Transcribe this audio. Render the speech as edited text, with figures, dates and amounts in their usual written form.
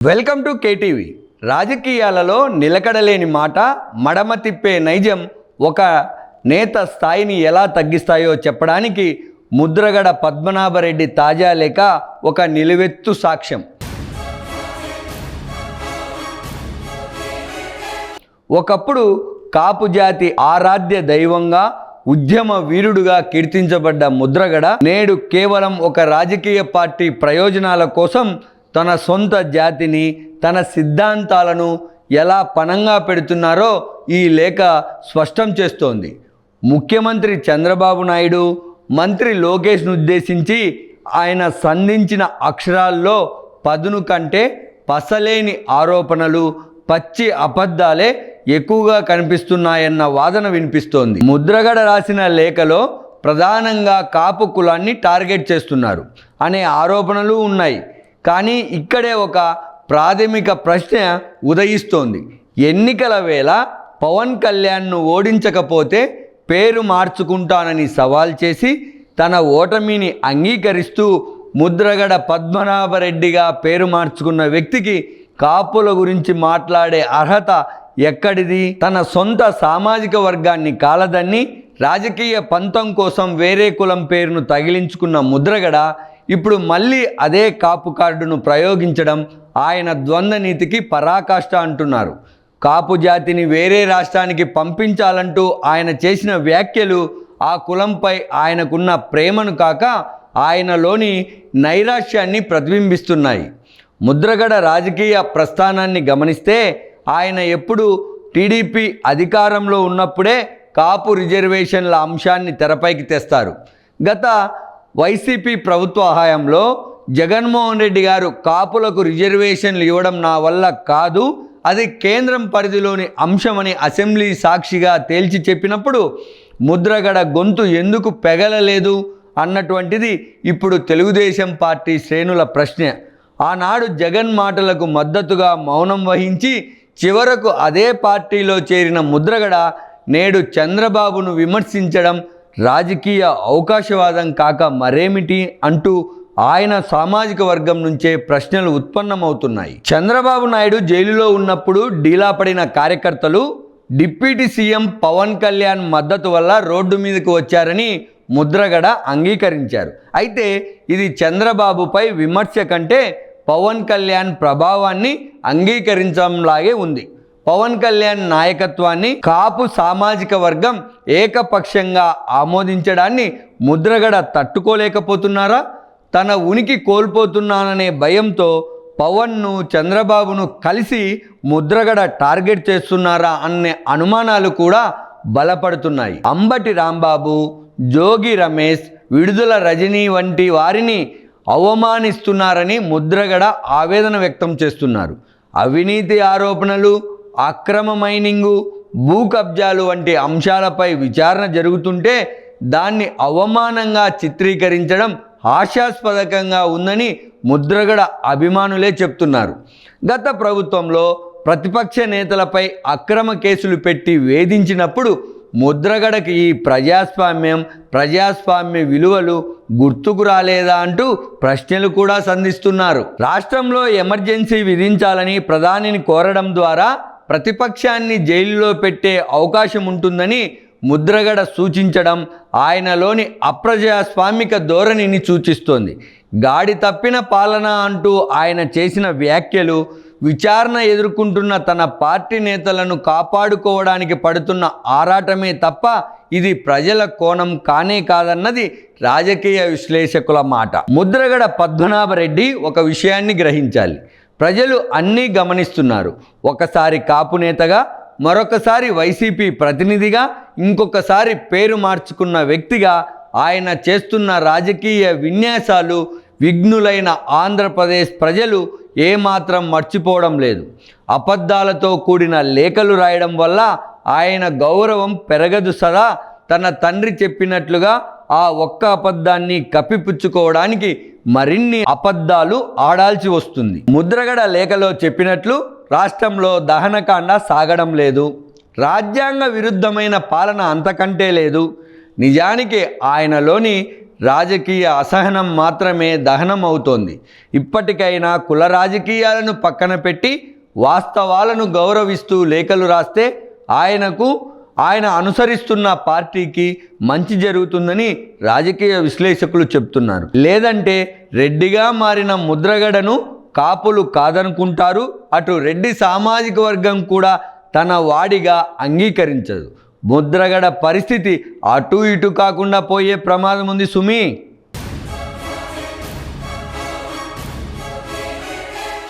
Welcome to KTV. రాజకీయాలలో నిలకడలేని మాట, మడమ తిప్పే నైజం ఒక నేత స్థాయిని ఎలా తగ్గిస్తాయో చెప్పడానికి ముద్రగడ పద్మనాభరెడ్డి తాజా లేఖ ఒక నిలువెత్తు సాక్ష్యం. ఒకప్పుడు కాపు జాతి ఆరాధ్య దైవంగా, ఉద్యమ వీరుడుగా కీర్తించబడ్డ ముద్రగడ నేడు కేవలం ఒక రాజకీయ పార్టీ ప్రయోజనాల కోసం తన సొంత జాతిని, తన సిద్ధాంతాలను ఎలా పణంగా పెడుతున్నారో ఈ లేఖ స్పష్టం చేస్తోంది. ముఖ్యమంత్రి చంద్రబాబు నాయుడు, మంత్రి లోకేష్ను ఉద్దేశించి ఆయన సంధించిన అక్షరాల్లో పదును కంటే పసలేని ఆరోపణలు, పచ్చి అబద్ధాలే ఎక్కువగా కనిపిస్తున్నాయన్న వాదన వినిపిస్తోంది. ముద్రగడ రాసిన లేఖలో ప్రధానంగా కాపు కులాన్ని టార్గెట్ చేస్తున్నారు అనే ఆరోపణలు ఉన్నాయి. కానీ ఇక్కడే ఒక ప్రాథమిక ప్రశ్న ఉదయిస్తోంది. ఎన్నికల వేళ పవన్ కళ్యాణ్ను ఓడించకపోతే పేరు మార్చుకుంటానని సవాల్ చేసి తన ఓటమిని అంగీకరిస్తూ ముద్రగడ పద్మనాభరెడ్డిగా పేరు మార్చుకున్న వ్యక్తికి కాపుల గురించి మాట్లాడే అర్హత ఎక్కడిది? తన సొంత సామాజిక వర్గాన్ని కాలదన్ని రాజకీయ పంతం కోసం వేరే కులం పేరును తగిలించుకున్న ముద్రగడ ఇప్పుడు మళ్ళీ అదే కాపు కార్డును ప్రయోగించడం ఆయన ద్వంద్వ నీతికి పరాకాష్ట అంటున్నారు. కాపు జాతిని వేరే రాష్ట్రానికి పంపించాలంటూ ఆయన చేసిన వ్యాఖ్యలు ఆ కులంపై ఆయనకున్న ప్రేమను కాక ఆయనలోని నైరాశ్యాన్ని ప్రతిబింబిస్తున్నాయి. ముద్రగడ రాజకీయ ప్రస్థానాన్ని గమనిస్తే ఆయన ఎప్పుడు టీడీపీ అధికారంలో ఉన్నప్పుడే కాపు రిజర్వేషన్ల అంశాన్ని తెరపైకి తెస్తారు. గత వైసీపీ ప్రభుత్వ హయాంలో జగన్మోహన్ రెడ్డి గారు కాపులకు రిజర్వేషన్లు ఇవ్వడం నా వల్ల కాదు, అది కేంద్రం పరిధిలోని అంశమని అసెంబ్లీ సాక్షిగా తేల్చి చెప్పినప్పుడు ముద్రగడ గొంతు ఎందుకు పెగలలేదు అన్నటువంటిది ఇప్పుడు తెలుగుదేశం పార్టీ శ్రేణుల ప్రశ్న. ఆనాడు జగన్ మాటలకు మద్దతుగా మౌనం వహించి చివరకు అదే పార్టీలో చేరిన ముద్రగడ నేడు చంద్రబాబును విమర్శించడం రాజకీయ అవకాశవాదం కాక మరేమిటి అంటూ ఆయన సామాజిక వర్గం నుంచే ప్రశ్నలు ఉత్పన్నమవుతున్నాయి. చంద్రబాబు నాయుడు జైలులో ఉన్నప్పుడు డీలా పడిన కార్యకర్తలు డిప్యూటీ సీఎం పవన్ కళ్యాణ్ మద్దతు వల్ల రోడ్డు మీదకు వచ్చారని ముద్రగడ అంగీకరించారు. అయితే ఇది చంద్రబాబుపై విమర్శ కంటే పవన్ కళ్యాణ్ ప్రభావాన్ని అంగీకరించడంలాగే ఉంది. పవన్ కళ్యాణ్ నాయకత్వాన్ని కాపు సామాజిక వర్గం ఏకపక్షంగా ఆమోదించడాన్ని ముద్రగడ తట్టుకోలేకపోతున్నారా? తన ఉనికి కోల్పోతున్నాననే భయంతో పవన్ను, చంద్రబాబును కలిసి ముద్రగడ టార్గెట్ చేస్తున్నారా అనే అనుమానాలు కూడా బలపడుతున్నాయి. అంబటి రాంబాబు, జోగి రమేష్, విడుదల రజనీ వంటి వారిని అవమానిస్తున్నారని ముద్రగడ ఆవేదన వ్యక్తం చేస్తున్నారు. అవినీతి ఆరోపణలు, అక్రమ మైనింగు, భూ కబ్జాలు వంటి అంశాలపై విచారణ జరుగుతుంటే దాన్ని అవమానంగా చిత్రీకరించడం హాస్యాస్పదకంగా ఉందని ముద్రగడ అభిమానులే చెప్తున్నారు. గత ప్రభుత్వంలో ప్రతిపక్ష నేతలపై అక్రమ కేసులు పెట్టి వేధించినప్పుడు ముద్రగడకి ఈ ప్రజాస్వామ్య విలువలు గుర్తుకు రాలేదా అంటూ ప్రశ్నలు కూడా సంధిస్తున్నారు. రాష్ట్రంలో ఎమర్జెన్సీ విధించాలని ప్రధానిని కోరడం ద్వారా ప్రతిపక్షాన్ని జైలులో పెట్టే అవకాశం ఉంటుందని ముద్రగడ సూచించడం ఆయనలోని అప్రజాస్వామిక ధోరణిని సూచిస్తోంది. గాడి తప్పిన పాలన అంటూ ఆయన చేసిన వ్యాఖ్యలు విచారణ ఎదుర్కొంటున్న తన పార్టీ నేతలను కాపాడుకోవడానికి పడుతున్న ఆరాటమే తప్ప ఇది ప్రజల కోణం కానే కాదన్నది రాజకీయ విశ్లేషకుల మాట. ముద్రగడ పద్మనాభరెడ్డి ఒక విషయాన్ని గ్రహించాలి. ప్రజలు అన్నీ గమనిస్తున్నారు. ఒకసారి కాపు నేతగా, మరొకసారి వైసీపీ ప్రతినిధిగా, ఇంకొకసారి పేరు మార్చుకున్న వ్యక్తిగా ఆయన చేస్తున్న రాజకీయ విన్యాసాలు విఘ్నులైన ఆంధ్రప్రదేశ్ ప్రజలు ఏమాత్రం మర్చిపోవడం లేదు. అబద్ధాలతో కూడిన లేఖలు రాయడం వల్ల ఆయన గౌరవం పెరగదు సదా. తన తండ్రి చెప్పినట్లుగా ఆ ఒక్క అబద్ధాన్ని కప్పిపుచ్చుకోవడానికి మరిన్ని అబద్ధాలు ఆడాల్సి వస్తుంది. ముద్రగడ లేఖలో చెప్పినట్లు రాష్ట్రంలో దహనకాండ సాగడం లేదు, రాజ్యాంగ విరుద్ధమైన పాలన అంతకంటే లేదు. నిజానికి ఆయనలోని రాజకీయ అసహనం మాత్రమే దహనం అవుతోంది. ఇప్పటికైనా కుల రాజకీయాలను పక్కన పెట్టి వాస్తవాలను గౌరవిస్తూ లేఖలు రాస్తే ఆయన అనుసరిస్తున్న పార్టీకి మంచి జరుగుతుందని రాజకీయ విశ్లేషకులు చెప్తున్నారు. లేదంటే రెడ్డిగా మారిన ముద్రగడను కాపులు కాదనుకుంటారు. అటు రెడ్డి సామాజిక వర్గం కూడా తన వాడిగా అంగీకరించదు. ముద్రగడ పరిస్థితి అటు ఇటు కాకుండా పోయే ప్రమాదం ఉంది సుమి.